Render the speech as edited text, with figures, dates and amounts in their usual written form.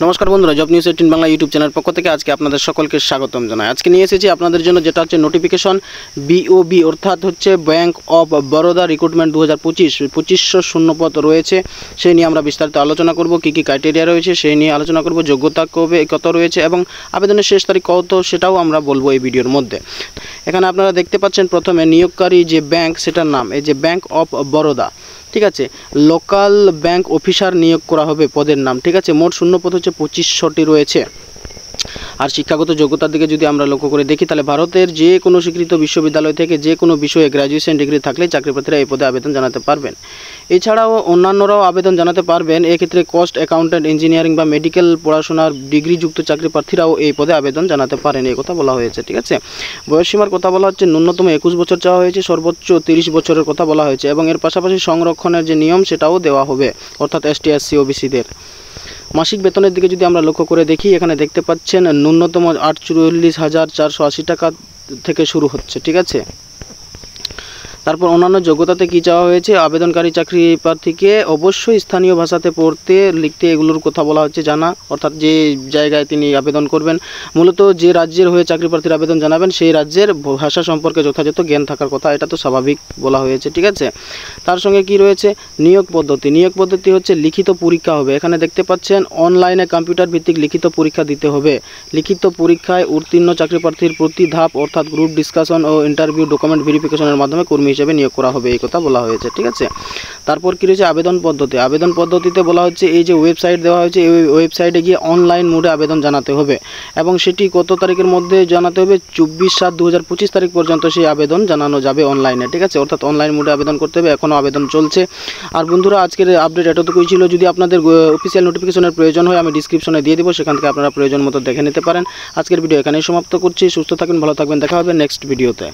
নমস্কার বন্ধুরা, job news 18 Bangla YouTube channel পক্ষ থেকে আজকে আপনাদের সকলকে স্বাগতম জানাই। আজকে নিয়ে এসেছি আপনাদের জন্য যেটা হচ্ছে নোটিফিকেশন বিওবি অর্থাৎ হচ্ছে ব্যাংক অফ বরোদা রিক্রুটমেন্ট 2025 শূন্যপদ রয়েছে, সেই নিয়ে আমরা বিস্তারিত আলোচনা করব। কী কী ক্রাইটেরিয়া রয়েছে সেই নিয়ে আলোচনা করব, যোগ্যতা কত রয়েছে এবং আবেদনের শেষ তারিখ কত সেটাও আমরা বলবো এই ভিডিওর মধ্যে। এখানে আপনারা দেখতে পাচ্ছেন প্রথমে নিয়োগকারী যে ব্যাংক সেটার নাম এই যে ব্যাংক অফ বরোদা, ঠিক আছে। লোকাল ব্যাংক অফিসার নিয়োগ করা হবে পদের নাম, ঠিক আছে। মোট শূন্যপদ হচ্ছে 2500টি রয়েছে। আর শিক্ষাগত যোগ্যতার দিকে যদি আমরা লক্ষ্য করে দেখি তাহলে ভারতের যে কোনো স্বীকৃত বিশ্ববিদ্যালয় থেকে যে কোনো বিষয়ে গ্র্যাজুয়েশন ডিগ্রি থাকলে চাকরি প্রার্থীরা এই পদে আবেদন জানাতে পারবেন। এছাড়াও অন্যান্যরাও আবেদন জানাতে পারবেন। এক্ষেত্রে কস্ট অ্যাকাউন্ট্যান্ট, ইঞ্জিনিয়ারিং বা মেডিকেল পড়াশোনার ডিগ্রিযুক্ত চাকরি প্রার্থীরাও এই পদে আবেদন জানাতে পারেন, এই কথা বলা হয়েছে, ঠিক আছে। বয়সসীমার কথা বলা হচ্ছে ন্যূনতম 21 বছর চাওয়া হয়েছে, সর্বোচ্চ 30 বছরের কথা বলা হয়েছে এবং এর পাশাপাশি সংরক্ষণের যে নিয়ম সেটাও দেওয়া হবে, অর্থাৎ এসটি, এসসি, ওবিসিদের। মাসিক বেতনের দিকে যদি আমরা লক্ষ্য করে দেখি এখানে দেখতে পাচ্ছেন ন্যূনতম 48,480 টাকা থেকে শুরু হচ্ছে, ঠিক আছে। তারপর অন্যান্য যোগ্যতাতে কী চাওয়া হয়েছে, আবেদনকারী চাকরি প্রার্থীকে অবশ্যই স্থানীয় ভাষাতে পড়তে লিখতে এগুলোর কথা বলা হচ্ছে জানা, অর্থাৎ যে জায়গায় তিনি আবেদন করবেন, মূলত যে রাজ্যের হয়ে চাকরি প্রার্থীর আবেদন জানাবেন সেই রাজ্যের ভাষা সম্পর্কে যথাযথ জ্ঞান থাকার কথা, এটা তো স্বাভাবিক বলা হয়েছে, ঠিক আছে। তার সঙ্গে কি রয়েছে, নিয়োগ পদ্ধতি হচ্ছে লিখিত পরীক্ষা হবে। এখানে দেখতে পাচ্ছেন অনলাইনে কম্পিউটার ভিত্তিক লিখিত পরীক্ষা দিতে হবে। লিখিত পরীক্ষায় উত্তীর্ণ চাকরি প্রার্থীর প্রতি ধাপ অর্থাৎ গ্রুপ ডিসকাশন ও ইন্টারভিউ ডকুমেন্ট ভেরিফিকেশনের মাধ্যমে কর্মী হিসেবে নিয়োগ করা হবে, এই কথা বলা হয়েছে, ঠিক আছে। তারপর কি রয়েছে আবেদন পদ্ধতিতে বলা হচ্ছে এই যে ওয়েবসাইট দেওয়া হয়েছে এই ওয়েবসাইটে গিয়ে অনলাইন মোডে আবেদন জানাতে হবে এবং সেটি কত তারিখের মধ্যে জানাতে হবে, 24/7/2025 তারিখ পর্যন্ত সেই আবেদন জানানো যাবে অনলাইনে, ঠিক আছে। অর্থাৎ অনলাইন মোডে আবেদন করতে হবে, এখনও আবেদন চলছে। আর বন্ধুরা আজকের আপডেট এতটুকুই ছিল। যদি আপনাদের অফিসিয়াল নোটিফিকেশনের প্রয়োজন হয় আমি ডিসক্রিপশনে দিয়ে দেবো, সেখান থেকে আপনারা প্রয়োজন মতো দেখে নিতে পারেন। আজকের ভিডিও এখানেই সমাপ্ত করছি। সুস্থ থাকবেন, ভালো থাকবেন, দেখা হবে নেক্সট ভিডিওতে।